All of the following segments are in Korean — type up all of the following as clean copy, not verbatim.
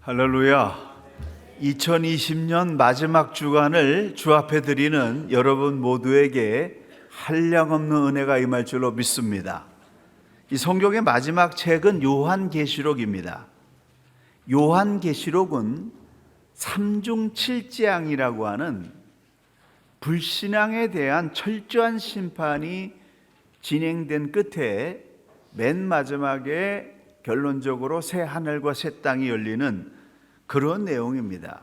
할렐루야. 2020년 마지막 주간을 주 앞에 드리는 여러분 모두에게 한량없는 은혜가 임할 줄로 믿습니다. 이 성경의 마지막 책은 요한계시록입니다. 요한계시록은 삼중칠재앙이라고 하는 불신앙에 대한 철저한 심판이 진행된 끝에 맨 마지막에 결론적으로 새 하늘과 새 땅이 열리는 그런 내용입니다.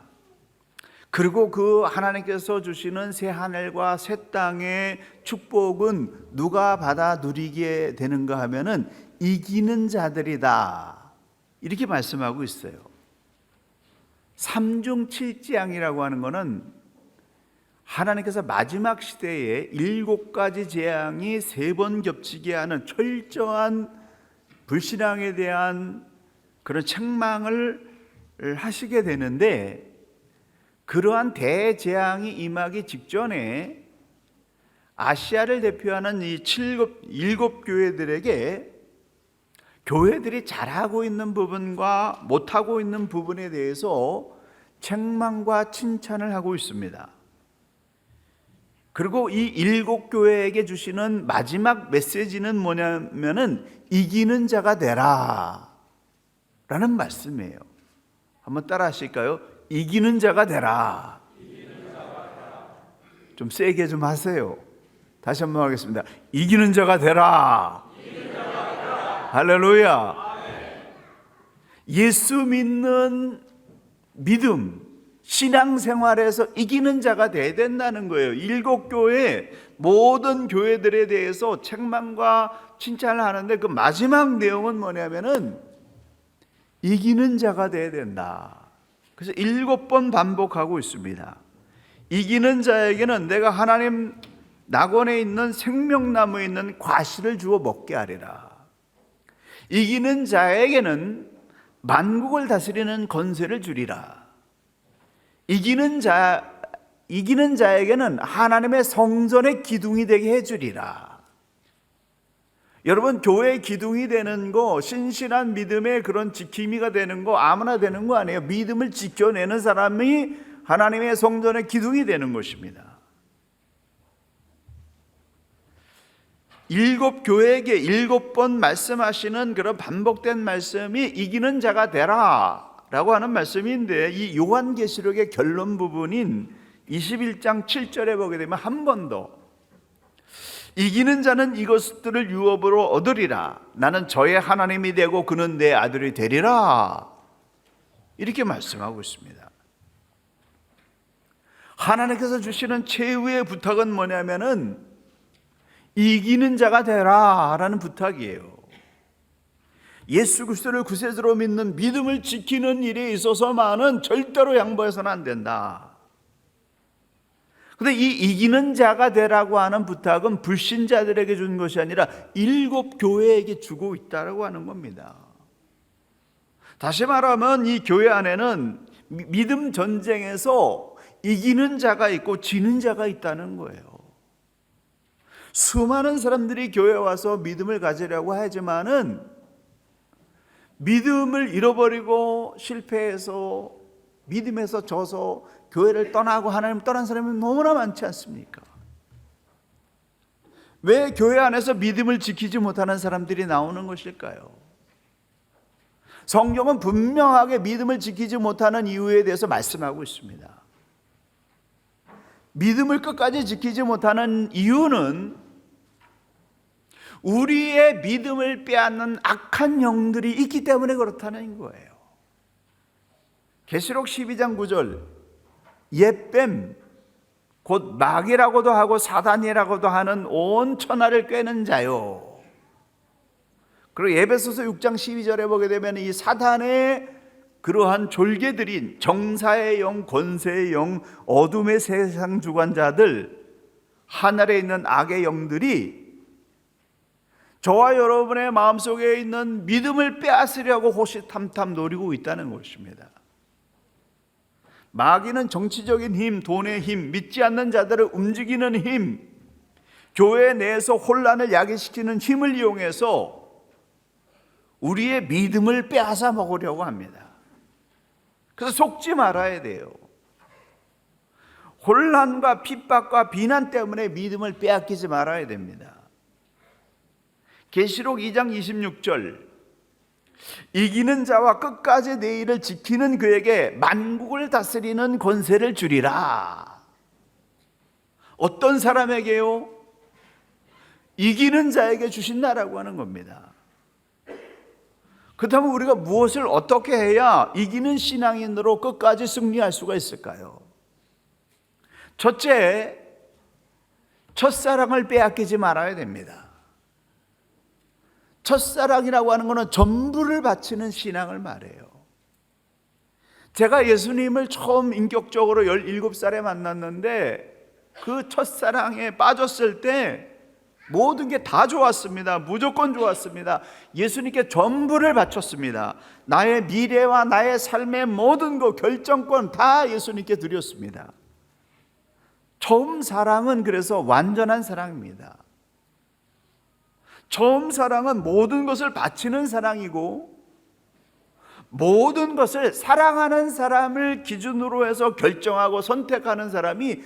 그리고 그 하나님께서 주시는 새 하늘과 새 땅의 축복은 누가 받아 누리게 되는가 하면은 이기는 자들이다, 이렇게 말씀하고 있어요. 삼중칠재앙이라고 하는 것은 하나님께서 마지막 시대에 7가지 재앙이 3번 겹치게 하는 철저한 불신앙에 대한 그런 책망을 하시게 되는데, 그러한 대재앙이 임하기 직전에 아시아를 대표하는 이 7교회들에게 교회들이 잘하고 있는 부분과 못하고 있는 부분에 대해서 책망과 칭찬을 하고 있습니다. 그리고 이 7교회에게 주시는 마지막 메시지는 뭐냐면은 이기는 자가 되라 라는 말씀이에요. 한번 따라 하실까요? 이기는 자가 되라. 좀 세게 좀 하세요. 다시 한번 하겠습니다. 이기는 자가 되라. 할렐루야. 예수 믿는 믿음, 신앙생활에서 이기는 자가 되어야 된다는 거예요. 7교회 모든 교회들에 대해서 책망과 칭찬을 하는데 그 마지막 내용은 뭐냐면은 이기는 자가 되어야 된다. 그래서 7번 반복하고 있습니다. 이기는 자에게는 내가 하나님 낙원에 있는 생명나무에 있는 과실을 주어 먹게 하리라. 이기는 자에게는 만국을 다스리는 권세를 주리라. 이기는 자에게는 하나님의 성전의 기둥이 되게 해주리라. 여러분, 교회의 기둥이 되는 거, 신실한 믿음의 그런 지킴이가 되는 거 아무나 되는 거 아니에요. 믿음을 지켜내는 사람이 하나님의 성전의 기둥이 되는 것입니다. 7교회에게 7번 말씀하시는 그런 반복된 말씀이 이기는 자가 되라 라고 하는 말씀인데, 이 요한계시록의 결론 부분인 21장 7절에 보게 되면 한 번 더 이기는 자는 이것들을 유업으로 얻으리라. 나는 저의 하나님이 되고 그는 내 아들이 되리라. 이렇게 말씀하고 있습니다. 하나님께서 주시는 최후의 부탁은 뭐냐면은 이기는 자가 되라 라는 부탁이에요. 예수 그리스도를 구세주로 믿는 믿음을 지키는 일에 있어서만은 절대로 양보해서는 안 된다. 그런데 이 이기는 자가 되라고 하는 부탁은 불신자들에게 준 것이 아니라 7교회에게 주고 있다고 하는 겁니다. 다시 말하면 이 교회 안에는 믿음 전쟁에서 이기는 자가 있고 지는 자가 있다는 거예요. 수많은 사람들이 교회에 와서 믿음을 가지려고 하지만은 믿음을 잃어버리고 실패해서 믿음에서 져서 교회를 떠나고 하나님 떠난 사람이 너무나 많지 않습니까? 왜 교회 안에서 믿음을 지키지 못하는 사람들이 나오는 것일까요? 성경은 분명하게 믿음을 지키지 못하는 이유에 대해서 말씀하고 있습니다. 믿음을 끝까지 지키지 못하는 이유는 우리의 믿음을 빼앗는 악한 영들이 있기 때문에 그렇다는 거예요. 계시록 12장 9절, 옛뱀 곧 마귀라고도 하고 사단이라고도 하는 온 천하를 꿰는 자요. 그리고 에베소서 6장 12절에 보게 되면 이 사단의 그러한 졸개들인 정사의 영, 권세의 영, 어둠의 세상 주관자들, 하늘에 있는 악의 영들이 저와 여러분의 마음속에 있는 믿음을 빼앗으려고 호시탐탐 노리고 있다는 것입니다. 마귀는 정치적인 힘, 돈의 힘, 믿지 않는 자들을 움직이는 힘, 교회 내에서 혼란을 야기시키는 힘을 이용해서 우리의 믿음을 빼앗아 먹으려고 합니다. 그래서 속지 말아야 돼요. 혼란과 핍박과 비난 때문에 믿음을 빼앗기지 말아야 됩니다. 계시록 2장 26절, 이기는 자와 끝까지 내 일을 지키는 그에게 만국을 다스리는 권세를 주리라. 어떤 사람에게요? 이기는 자에게 주신다라고 하는 겁니다. 그렇다면 우리가 무엇을 어떻게 해야 이기는 신앙인으로 끝까지 승리할 수가 있을까요? 첫째, 첫사랑을 빼앗기지 말아야 됩니다. 첫사랑이라고 하는 것은 전부를 바치는 신앙을 말해요. 제가 예수님을 처음 인격적으로 17살에 만났는데 그 첫사랑에 빠졌을 때 모든 게 다 좋았습니다. 무조건 좋았습니다. 예수님께 전부를 바쳤습니다. 나의 미래와 나의 삶의 모든 것, 결정권 다 예수님께 드렸습니다. 처음 사랑은 그래서 완전한 사랑입니다. 처음 사랑은 모든 것을 바치는 사랑이고, 모든 것을 사랑하는 사람을 기준으로 해서 결정하고 선택하는 사람이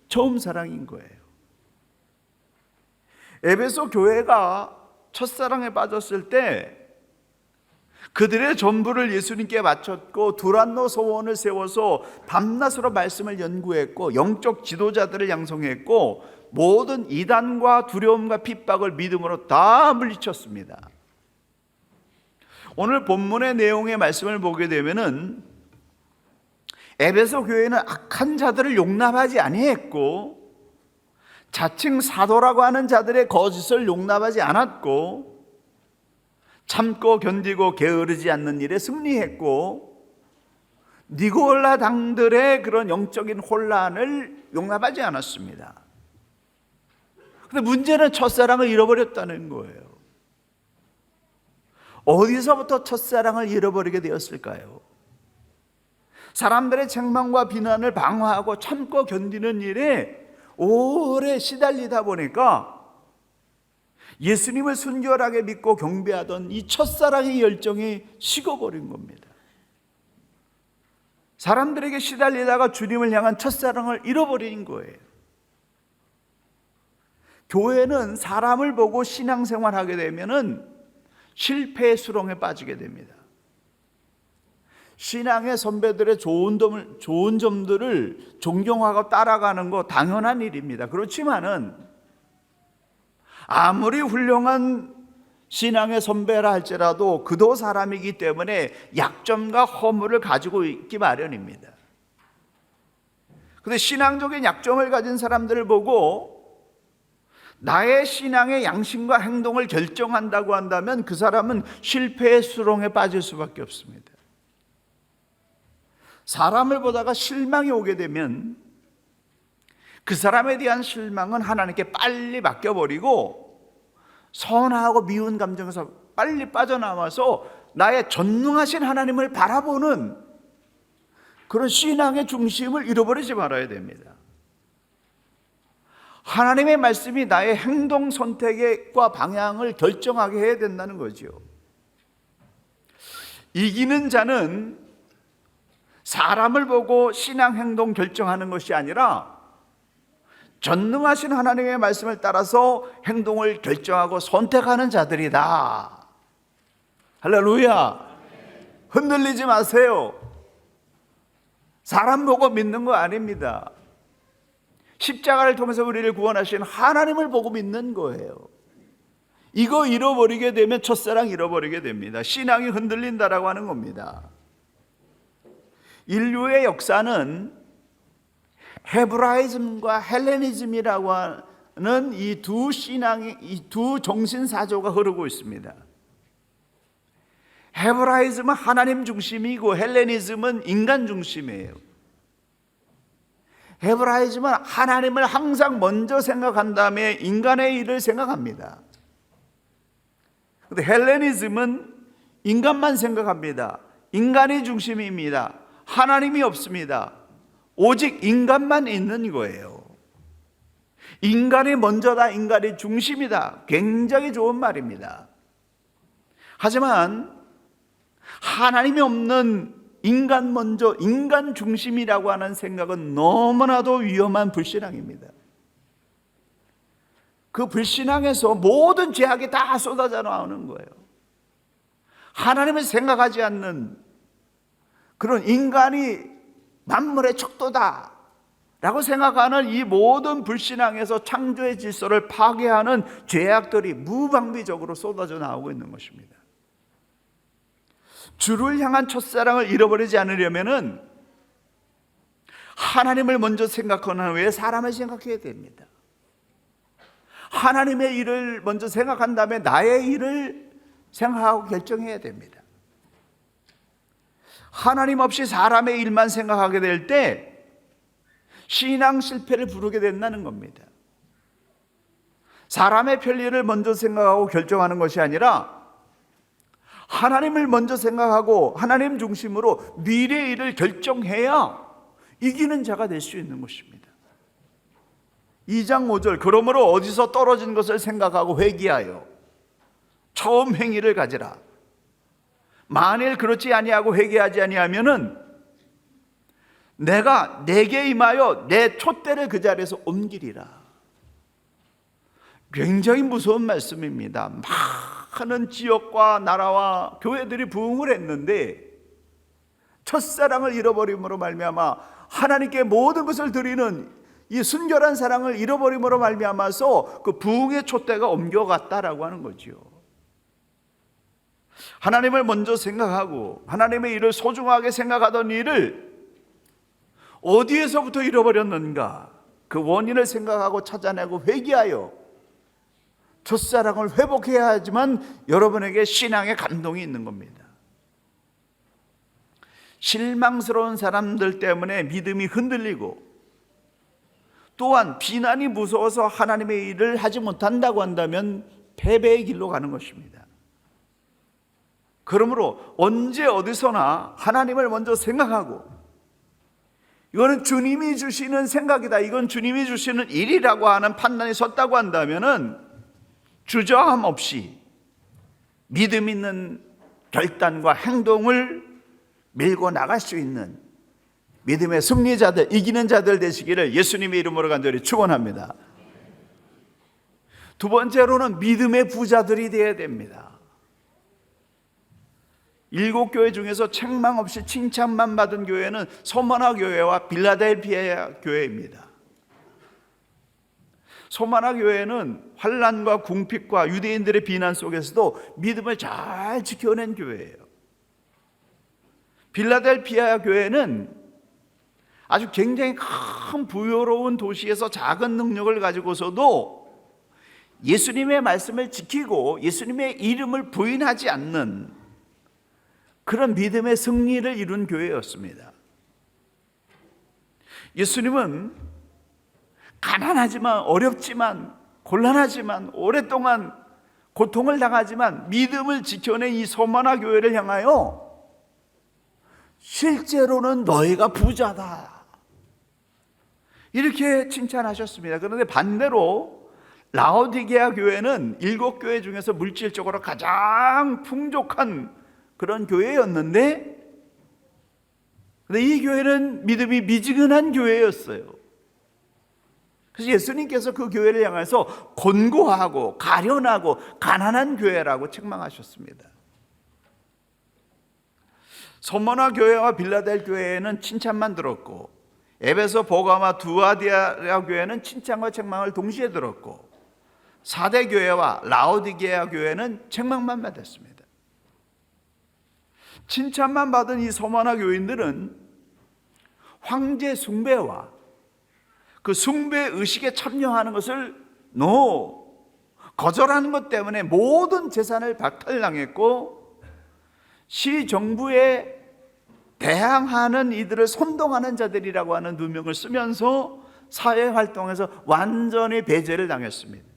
처음 사랑인 거예요. 에베소 교회가 첫사랑에 빠졌을 때 그들의 전부를 예수님께 바쳤고 두란노 소원을 세워서 밤낮으로 말씀을 연구했고 영적 지도자들을 양성했고 모든 이단과 두려움과 핍박을 믿음으로 다 물리쳤습니다. 오늘 본문의 내용의 말씀을 보게 되면은 에베소 교회는 악한 자들을 용납하지 아니했고 자칭 사도라고 하는 자들의 거짓을 용납하지 않았고 참고 견디고 게으르지 않는 일에 승리했고 니고라 당들의 그런 영적인 혼란을 용납하지 않았습니다. 그런데 문제는 첫사랑을 잃어버렸다는 거예요. 어디서부터 첫사랑을 잃어버리게 되었을까요? 사람들의 책망과 비난을 방어하고 참고 견디는 일에 오래 시달리다 보니까 예수님을 순결하게 믿고 경배하던 이 첫사랑의 열정이 식어버린 겁니다. 사람들에게 시달리다가 주님을 향한 첫사랑을 잃어버린 거예요. 교회는 사람을 보고 신앙생활하게 되면은 실패의 수렁에 빠지게 됩니다. 신앙의 선배들의 좋은 점들을 존경하고 따라가는 거 당연한 일입니다. 그렇지만은 아무리 훌륭한 신앙의 선배라 할지라도 그도 사람이기 때문에 약점과 허물을 가지고 있기 마련입니다. 그런데 신앙적인 약점을 가진 사람들을 보고 나의 신앙의 양심과 행동을 결정한다고 한다면 그 사람은 실패의 수렁에 빠질 수밖에 없습니다. 사람을 보다가 실망이 오게 되면 그 사람에 대한 실망은 하나님께 빨리 맡겨버리고 선하고 미운 감정에서 빨리 빠져나와서 나의 전능하신 하나님을 바라보는 그런 신앙의 중심을 잃어버리지 말아야 됩니다. 하나님의 말씀이 나의 행동 선택과 방향을 결정하게 해야 된다는 거죠. 이기는 자는 사람을 보고 신앙 행동 결정하는 것이 아니라 전능하신 하나님의 말씀을 따라서 행동을 결정하고 선택하는 자들이다. 할렐루야. 흔들리지 마세요. 사람 보고 믿는 거 아닙니다. 십자가를 통해서 우리를 구원하신 하나님을 보고 믿는 거예요. 이거 잃어버리게 되면 첫사랑 잃어버리게 됩니다. 신앙이 흔들린다라고 하는 겁니다. 인류의 역사는 헤브라이즘과 헬레니즘이라고 하는 이 두 정신사조가 흐르고 있습니다. 헤브라이즘은 하나님 중심이고 헬레니즘은 인간 중심이에요. 헤브라이즘은 하나님을 항상 먼저 생각한 다음에 인간의 일을 생각합니다. 그런데 헬레니즘은 인간만 생각합니다. 인간이 중심입니다. 하나님이 없습니다. 오직 인간만 있는 거예요. 인간이 먼저다, 인간이 중심이다. 굉장히 좋은 말입니다. 하지만 하나님이 없는 인간 먼저, 인간 중심이라고 하는 생각은 너무나도 위험한 불신앙입니다. 그 불신앙에서 모든 죄악이 다 쏟아져 나오는 거예요. 하나님을 생각하지 않는 그런 인간이 만물의 척도다 라고 생각하는 이 모든 불신앙에서 창조의 질서를 파괴하는 죄악들이 무방비적으로 쏟아져 나오고 있는 것입니다. 주를 향한 첫사랑을 잃어버리지 않으려면은 하나님을 먼저 생각하는 후에 사람을 생각해야 됩니다. 하나님의 일을 먼저 생각한 다음에 나의 일을 생각하고 결정해야 됩니다. 하나님 없이 사람의 일만 생각하게 될 때 신앙 실패를 부르게 된다는 겁니다. 사람의 편리를 먼저 생각하고 결정하는 것이 아니라 하나님을 먼저 생각하고 하나님 중심으로 미래의 일을 결정해야 이기는 자가 될 수 있는 것입니다. 2장 5절, 그러므로 어디서 떨어진 것을 생각하고 회개하여 처음 행위를 가지라. 만일 그렇지 아니하고 회개하지 아니하면은 내가 내게 임하여 내 촛대를 그 자리에서 옮기리라. 굉장히 무서운 말씀입니다. 많은 지역과 나라와 교회들이 부흥을 했는데 첫사랑을 잃어버림으로 말미암아 하나님께 모든 것을 드리는 이 순결한 사랑을 잃어버림으로 말미암아서 그 부흥의 촛대가 옮겨갔다라고 하는 거죠. 하나님을 먼저 생각하고 하나님의 일을 소중하게 생각하던 일을 어디에서부터 잃어버렸는가, 그 원인을 생각하고 찾아내고 회개하여 첫사랑을 회복해야 하지만 여러분에게 신앙의 감동이 있는 겁니다. 실망스러운 사람들 때문에 믿음이 흔들리고 또한 비난이 무서워서 하나님의 일을 하지 못한다고 한다면 패배의 길로 가는 것입니다. 그러므로 언제 어디서나 하나님을 먼저 생각하고 이거는 주님이 주시는 생각이다, 이건 주님이 주시는 일이라고 하는 판단이 섰다고 한다면은 주저함 없이 믿음 있는 결단과 행동을 밀고 나갈 수 있는 믿음의 승리자들, 이기는 자들 되시기를 예수님의 이름으로 간절히 축원합니다. 두 번째로는 믿음의 부자들이 되어야 됩니다. 7교회 중에서 책망 없이 칭찬만 받은 교회는 소마나 교회와 빌라델피아 교회입니다. 소마나 교회는 환난과 궁핍과 유대인들의 비난 속에서도 믿음을 잘 지켜낸 교회예요. 빌라델피아 교회는 아주 굉장히 큰 부유로운 도시에서 작은 능력을 가지고서도 예수님의 말씀을 지키고 예수님의 이름을 부인하지 않는 그런 믿음의 승리를 이룬 교회였습니다. 예수님은 가난하지만 어렵지만 곤란하지만 오랫동안 고통을 당하지만 믿음을 지켜낸 이 소마나 교회를 향하여 실제로는 너희가 부자다 이렇게 칭찬하셨습니다. 그런데 반대로 라오디게아 교회는 7교회 중에서 물질적으로 가장 풍족한 그런 교회였는데 근데 이 교회는 믿음이 미지근한 교회였어요. 그래서 예수님께서 그 교회를 향해서 곤고하고 가련하고 가난한 교회라고 책망하셨습니다. 소모나 교회와 빌라델 교회는 칭찬만 들었고 에베소, 보가마, 두아디아 교회는 칭찬과 책망을 동시에 들었고 사대 교회와 라오디게아 교회는 책망만 받았습니다. 칭찬만 받은 이 소마나 교인들은 황제 숭배와 그 숭배 의식에 참여하는 것을 거절하는 것 때문에 모든 재산을 박탈당했고 시정부에 대항하는 이들을 선동하는 자들이라고 하는 누명을 쓰면서 사회활동에서 완전히 배제를 당했습니다.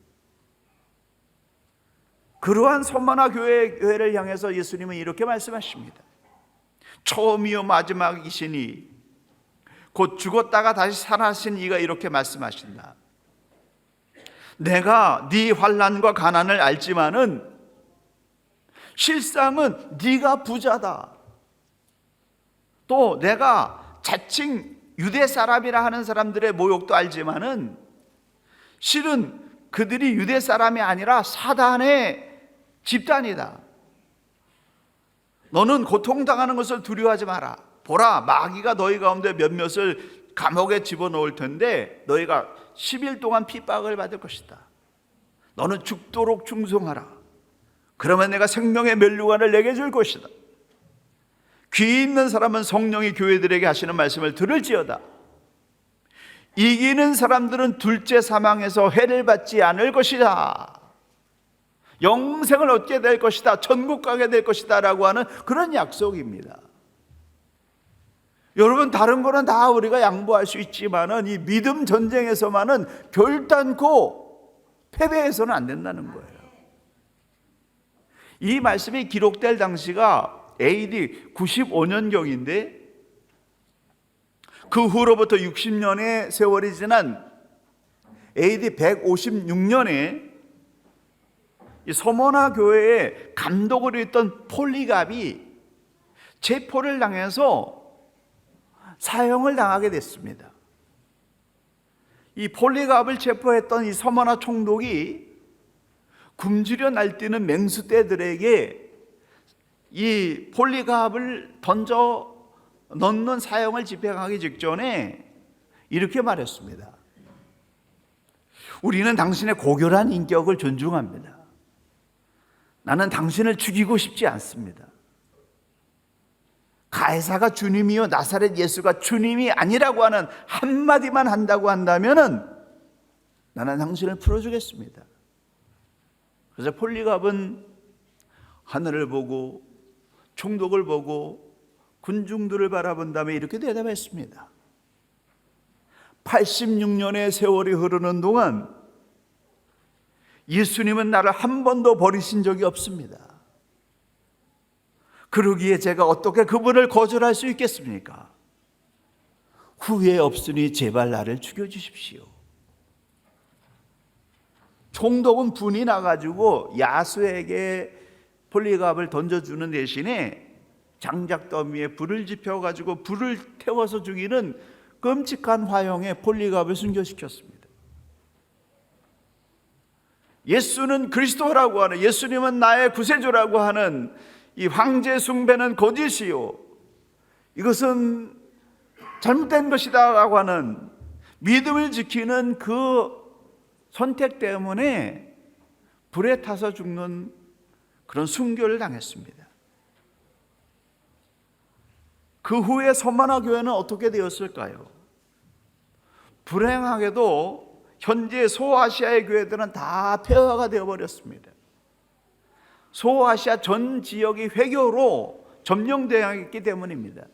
그러한 소마나 교회를 향해서 예수님은 이렇게 말씀하십니다. 처음이요 마지막이시니 곧 죽었다가 다시 살아신 이가 이렇게 말씀하신다. 내가 네 환난과 가난을 알지만은 실상은 네가 부자다. 또 내가 자칭 유대 사람이라 하는 사람들의 모욕도 알지만은 실은 그들이 유대 사람이 아니라 사단의 집단이다. 너는 고통당하는 것을 두려워하지 마라. 보라, 마귀가 너희 가운데 몇몇을 감옥에 집어넣을 텐데 너희가 10일 동안 핍박을 받을 것이다. 너는 죽도록 충성하라. 그러면 내가 생명의 면류관을 내게 줄 것이다. 귀 있는 사람은 성령이 교회들에게 하시는 말씀을 들을지어다. 이기는 사람들은 둘째 사망에서 해를 받지 않을 것이다. 영생을 얻게 될 것이다. 천국 가게 될 것이다 라고 하는 그런 약속입니다. 여러분, 다른 거는 다 우리가 양보할 수 있지만은 이 믿음 전쟁에서만은 결단코 패배해서는 안 된다는 거예요. 이 말씀이 기록될 당시가 AD 95년경인데 그 후로부터 60년의 세월이 지난 AD 156년에 이 서머나 교회의 감독으로 있던 폴리갑이 체포를 당해서 사형을 당하게 됐습니다. 이 폴리갑을 체포했던 이 서머나 총독이 굶주려 날뛰는 맹수떼들에게 이 폴리갑을 던져 넣는 사형을 집행하기 직전에 이렇게 말했습니다. 우리는 당신의 고결한 인격을 존중합니다. 나는 당신을 죽이고 싶지 않습니다. 가이사가 주님이요 나사렛 예수가 주님이 아니라고 하는 한마디만 한다고 한다면은 나는 당신을 풀어주겠습니다. 그래서 폴리갑은 하늘을 보고 총독을 보고 군중들을 바라본 다음에 이렇게 대답했습니다. 86년의 세월이 흐르는 동안 예수님은 나를 한 번도 버리신 적이 없습니다. 그러기에 제가 어떻게 그분을 거절할 수 있겠습니까? 후회 없으니 제발 나를 죽여주십시오. 총독은 분이 나가지고 야수에게 폴리갑을 던져주는 대신에 장작더미에 불을 지펴가지고 불을 태워서 죽이는 끔찍한 화형에 폴리갑을 순교시켰습니다. 예수는 그리스도라고 하는, 예수님은 나의 구세주라고 하는 이 황제 숭배는 거짓이요, 이것은 잘못된 것이다 라고 하는 믿음을 지키는 그 선택 때문에 불에 타서 죽는 그런 순교를 당했습니다. 그 후에 서머나 교회는 어떻게 되었을까요? 불행하게도 현재 소아시아의 교회들은 다 폐허가 되어버렸습니다. 소아시아 전 지역이 회교로 점령되어 있기 때문입니다.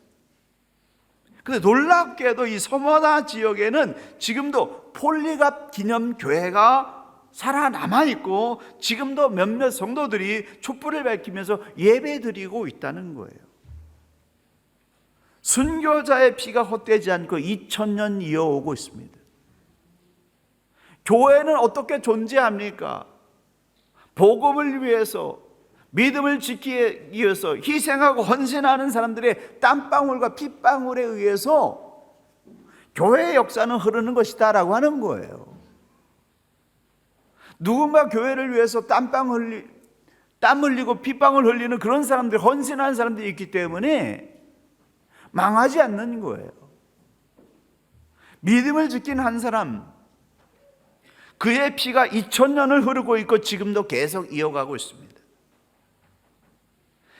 그런데 놀랍게도 이 서머나 지역에는 지금도 폴리갑 기념교회가 살아남아 있고 지금도 몇몇 성도들이 촛불을 밝히면서 예배드리고 있다는 거예요. 순교자의 피가 헛되지 않고 2000년 이어오고 있습니다. 교회는 어떻게 존재합니까? 복음을 위해서, 믿음을 지키기 위해서 희생하고 헌신하는 사람들의 땀방울과 핏방울에 의해서 교회의 역사는 흐르는 것이다 라고 하는 거예요. 누군가 교회를 위해서 땀 흘리고 핏방울 흘리는 그런 사람들, 헌신하는 사람들이 있기 때문에 망하지 않는 거예요. 믿음을 지킨 한 사람, 그의 피가 2000년을 흐르고 있고 지금도 계속 이어가고 있습니다.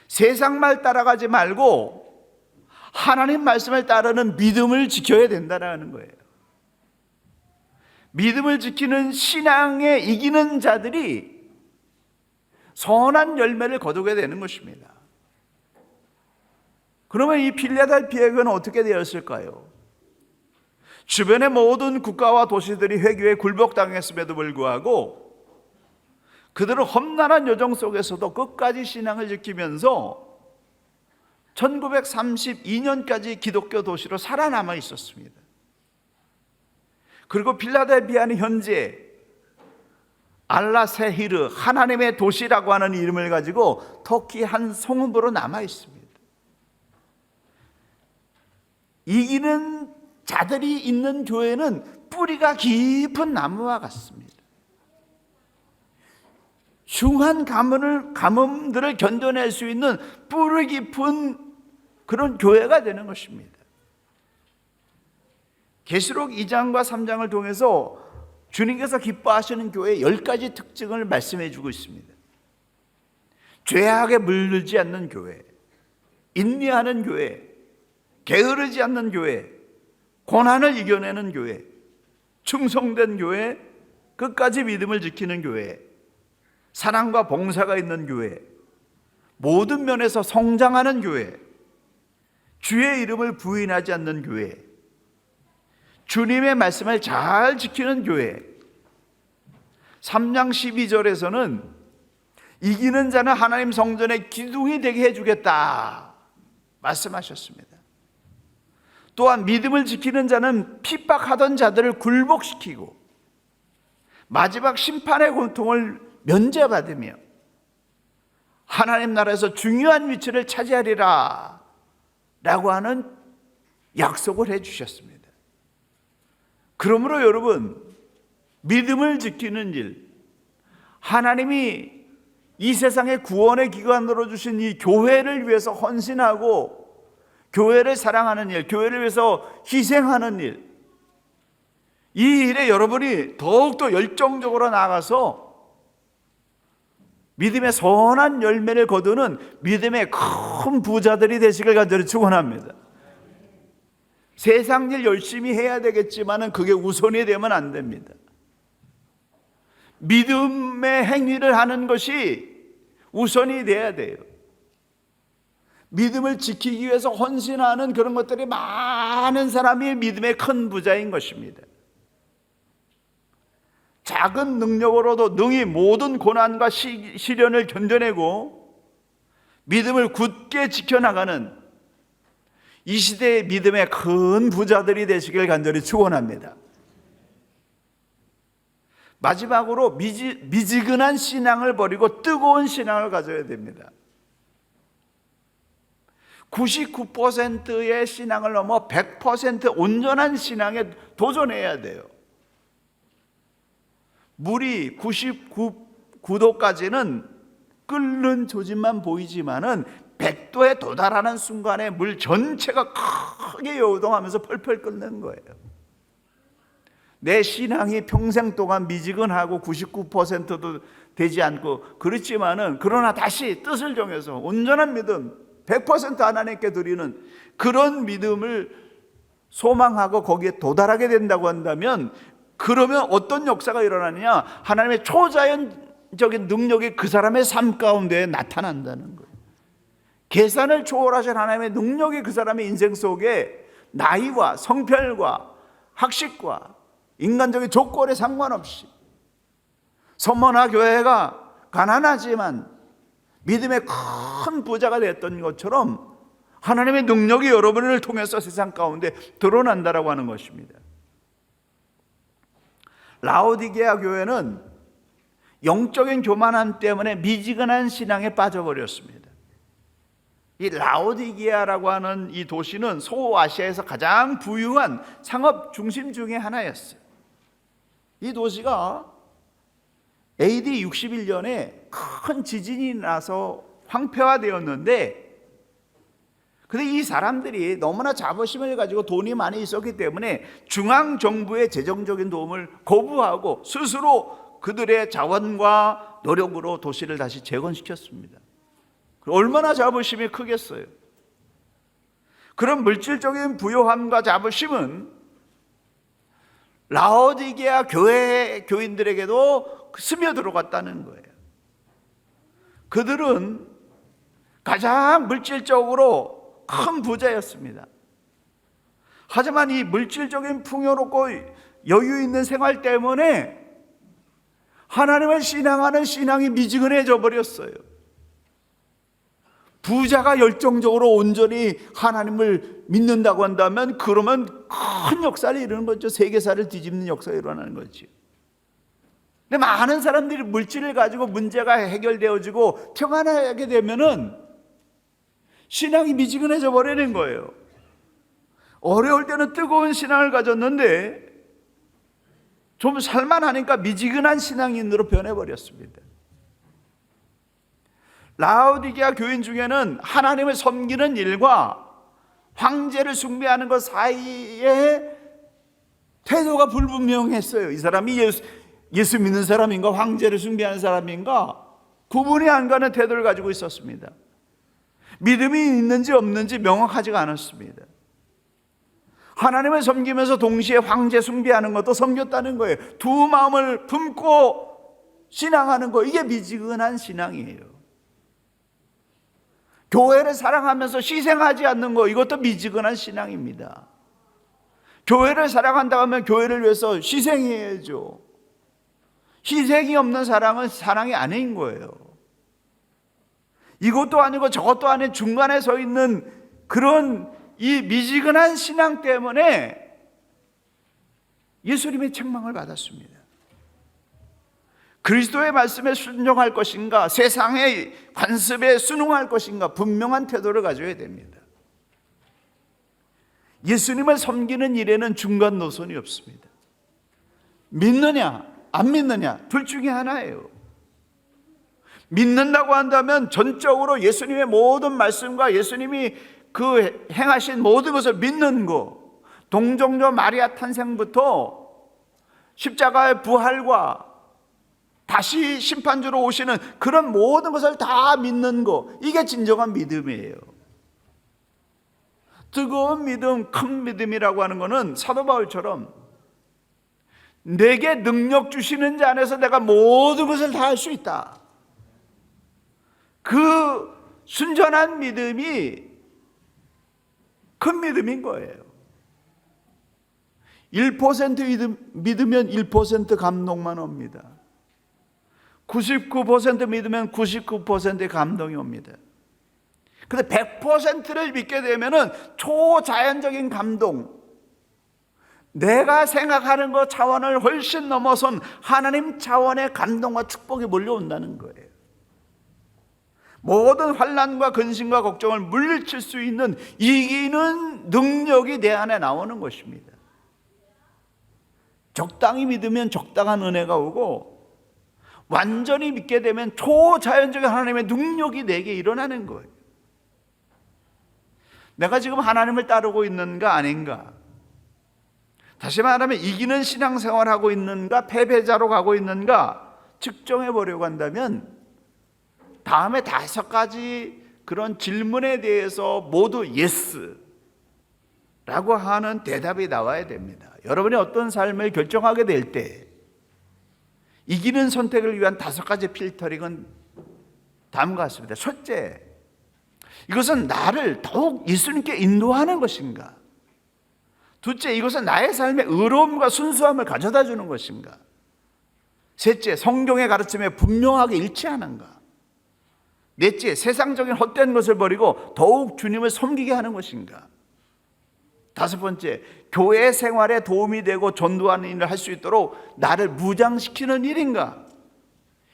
세상 말 따라가지 말고 하나님 말씀을 따르는 믿음을 지켜야 된다는 거예요. 믿음을 지키는 신앙에 이기는 자들이 선한 열매를 거두게 되는 것입니다. 그러면 이 필라델피아 교회는 어떻게 되었을까요? 주변의 모든 국가와 도시들이 회교에 굴복당했음에도 불구하고 그들은 험난한 여정 속에서도 끝까지 신앙을 지키면서 1932년까지 기독교 도시로 살아남아 있었습니다. 그리고 필라델피아는 현재 알라세히르, 하나님의 도시라고 하는 이름을 가지고 터키 한 성읍으로 남아 있습니다. 이기는 자들이 있는 교회는 뿌리가 깊은 나무와 같습니다. 흉한 가뭄들을 견뎌낼 수 있는 뿌리 깊은 그런 교회가 되는 것입니다. 계시록 2장과 3장을 통해서 주님께서 기뻐하시는 교회의 10가지 특징을 말씀해 주고 있습니다. 죄악에 물들지 않는 교회, 인내하는 교회, 게으르지 않는 교회, 고난을 이겨내는 교회, 충성된 교회, 끝까지 믿음을 지키는 교회, 사랑과 봉사가 있는 교회, 모든 면에서 성장하는 교회, 주의 이름을 부인하지 않는 교회, 주님의 말씀을 잘 지키는 교회. 3장 12절에서는 이기는 자는 하나님 성전의 기둥이 되게 해주겠다 말씀하셨습니다. 또한 믿음을 지키는 자는 핍박하던 자들을 굴복시키고 마지막 심판의 고통을 면제받으며 하나님 나라에서 중요한 위치를 차지하리라 라고 하는 약속을 해주셨습니다. 그러므로 여러분, 믿음을 지키는 일, 하나님이 이 세상의 구원의 기관으로 주신 이 교회를 위해서 헌신하고 교회를 사랑하는 일, 교회를 위해서 희생하는 일, 이 일에 여러분이 더욱더 열정적으로 나가서 믿음의 선한 열매를 거두는 믿음의 큰 부자들이 되시길 간절히 축원합니다. 세상 일 열심히 해야 되겠지만 그게 우선이 되면 안 됩니다. 믿음의 행위를 하는 것이 우선이 돼야 돼요. 믿음을 지키기 위해서 헌신하는 그런 것들이 많은 사람이 믿음의 큰 부자인 것입니다. 작은 능력으로도 능히 모든 고난과 시련을 견뎌내고 믿음을 굳게 지켜나가는 이 시대의 믿음의 큰 부자들이 되시길 간절히 축원합니다. 마지막으로 미지근한 신앙을 버리고 뜨거운 신앙을 가져야 됩니다. 99%의 신앙을 넘어 100% 온전한 신앙에 도전해야 돼요. 물이 99도까지는 끓는 조짐만 보이지만은 100도에 도달하는 순간에 물 전체가 크게 요동하면서 펄펄 끓는 거예요. 내 신앙이 평생 동안 미지근하고 99%도 되지 않고 그렇지만은 그러나 다시 뜻을 정해서 온전한 믿음 100% 하나님께 드리는 그런 믿음을 소망하고 거기에 도달하게 된다고 한다면 그러면 어떤 역사가 일어나느냐? 하나님의 초자연적인 능력이 그 사람의 삶 가운데 나타난다는 거예요. 계산을 초월하신 하나님의 능력이 그 사람의 인생 속에 나이와 성별과 학식과 인간적인 조건에 상관없이 서머나 교회가 가난하지만 믿음의 큰 부자가 됐던 것처럼 하나님의 능력이 여러분을 통해서 세상 가운데 드러난다라고 하는 것입니다. 라오디게아 교회는 영적인 교만함 때문에 미지근한 신앙에 빠져버렸습니다. 이 라오디게아라고 하는 이 도시는 소아시아에서 가장 부유한 상업 중심 중에 하나였어요. 이 도시가 AD 61년에 큰 지진이 나서 황폐화되었는데 근데 이 사람들이 너무나 자부심을 가지고 돈이 많이 있었기 때문에 중앙정부의 재정적인 도움을 거부하고 스스로 그들의 자원과 노력으로 도시를 다시 재건시켰습니다. 얼마나 자부심이 크겠어요. 그런 물질적인 부요함과 자부심은 라오디게아 교회 교인들에게도 스며들어갔다는 거예요. 그들은 가장 물질적으로 큰 부자였습니다. 하지만 이 물질적인 풍요롭고 여유 있는 생활 때문에 하나님을 신앙하는 신앙이 미지근해져 버렸어요. 부자가 열정적으로 온전히 하나님을 믿는다고 한다면 그러면 큰 역사를 이루는 거죠. 세계사를 뒤집는 역사가 일어나는 거죠. 근데 많은 사람들이 물질을 가지고 문제가 해결되어지고 평안하게 되면은 신앙이 미지근해져 버리는 거예요. 어려울 때는 뜨거운 신앙을 가졌는데 좀 살만하니까 미지근한 신앙인으로 변해버렸습니다. 라오디게아 교인 중에는 하나님을 섬기는 일과 황제를 숭배하는 것 사이에 태도가 불분명했어요. 이 사람이 예수 믿는 사람인가 황제를 숭배하는 사람인가 구분이 안 가는 태도를 가지고 있었습니다. 믿음이 있는지 없는지 명확하지가 않았습니다. 하나님을 섬기면서 동시에 황제 숭배하는 것도 섬겼다는 거예요. 두 마음을 품고 신앙하는 거, 이게 미지근한 신앙이에요. 교회를 사랑하면서 희생하지 않는 거, 이것도 미지근한 신앙입니다. 교회를 사랑한다고 하면 교회를 위해서 희생해야죠. 희생이 없는 사랑은 사랑이 아닌 거예요. 이것도 아니고 저것도 아닌 중간에 서 있는 그런 이 미지근한 신앙 때문에 예수님의 책망을 받았습니다. 그리스도의 말씀에 순종할 것인가, 세상의 관습에 순응할 것인가, 분명한 태도를 가져야 됩니다. 예수님을 섬기는 일에는 중간 노선이 없습니다. 믿느냐 안 믿느냐 둘 중에 하나예요. 믿는다고 한다면 전적으로 예수님의 모든 말씀과 예수님이 그 행하신 모든 것을 믿는 거, 동정녀 마리아 탄생부터 십자가의 부활과 다시 심판주로 오시는 그런 모든 것을 다 믿는 거, 이게 진정한 믿음이에요. 뜨거운 믿음, 큰 믿음이라고 하는 것은 사도 바울처럼 내게 능력 주시는 자 안에서 내가 모든 것을 다 할 수 있다, 그 순전한 믿음이 큰 믿음인 거예요. 1% 믿으면 1% 감동만 옵니다. 99% 믿으면 99%의 감동이 옵니다. 근데 100%를 믿게 되면은 초자연적인 감동, 내가 생각하는 것 차원을 훨씬 넘어선 하나님 차원의 감동과 축복이 몰려온다는 거예요. 모든 환난과 근심과 걱정을 물리칠 수 있는 이기는 능력이 내 안에 나오는 것입니다. 적당히 믿으면 적당한 은혜가 오고, 완전히 믿게 되면 초자연적인 하나님의 능력이 내게 일어나는 거예요. 내가 지금 하나님을 따르고 있는가 아닌가, 다시 말하면 이기는 신앙생활을 하고 있는가 패배자로 가고 있는가 측정해 보려고 한다면 다음에 5가지 그런 질문에 대해서 모두 예스 라고 하는 대답이 나와야 됩니다. 여러분이 어떤 삶을 결정하게 될 때 이기는 선택을 위한 5가지 필터링은 다음과 같습니다. 첫째, 이것은 나를 더욱 예수님께 인도하는 것인가? 둘째, 이것은 나의 삶의 의로움과 순수함을 가져다 주는 것인가? 셋째, 성경의 가르침에 분명하게 일치하는가? 넷째, 세상적인 헛된 것을 버리고 더욱 주님을 섬기게 하는 것인가? 5번째, 교회 생활에 도움이 되고 전도하는 일을 할 수 있도록 나를 무장시키는 일인가?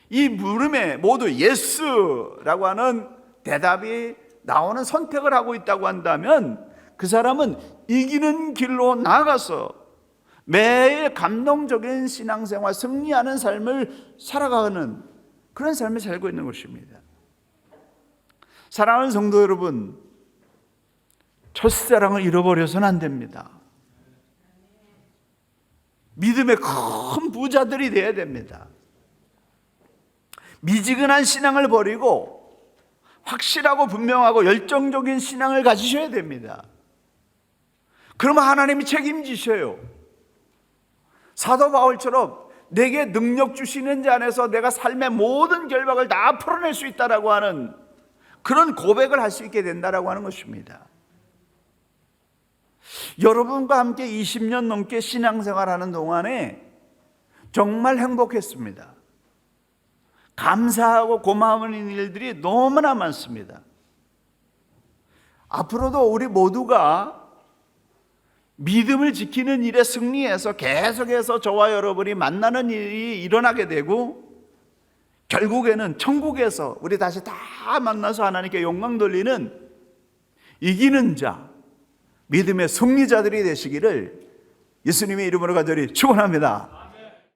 이 물음에 모두 예스라고 하는 대답이 나오는 선택을 하고 있다고 한다면 그 사람은 이기는 길로 나아가서 매일 감동적인 신앙생활, 승리하는 삶을 살아가는 그런 삶을 살고 있는 것입니다. 사랑하는 성도 여러분, 첫사랑을 잃어버려서는 안 됩니다. 믿음의 큰 부자들이 되어야 됩니다. 미지근한 신앙을 버리고 확실하고 분명하고 열정적인 신앙을 가지셔야 됩니다. 그러면 하나님이 책임지셔요. 사도 바울처럼 내게 능력 주시는 자 안에서 내가 삶의 모든 결박을 다 풀어낼 수 있다라고 하는 그런 고백을 할 수 있게 된다라고 하는 것입니다. 여러분과 함께 20년 넘게 신앙생활하는 동안에 정말 행복했습니다. 감사하고 고마운 일들이 너무나 많습니다. 앞으로도 우리 모두가 믿음을 지키는 일에 승리해서 계속해서 저와 여러분이 만나는 일이 일어나게 되고, 결국에는 천국에서 우리 다시 다 만나서 하나님께 영광 돌리는 이기는 자, 믿음의 승리자들이 되시기를 예수님의 이름으로 간절히 축원합니다.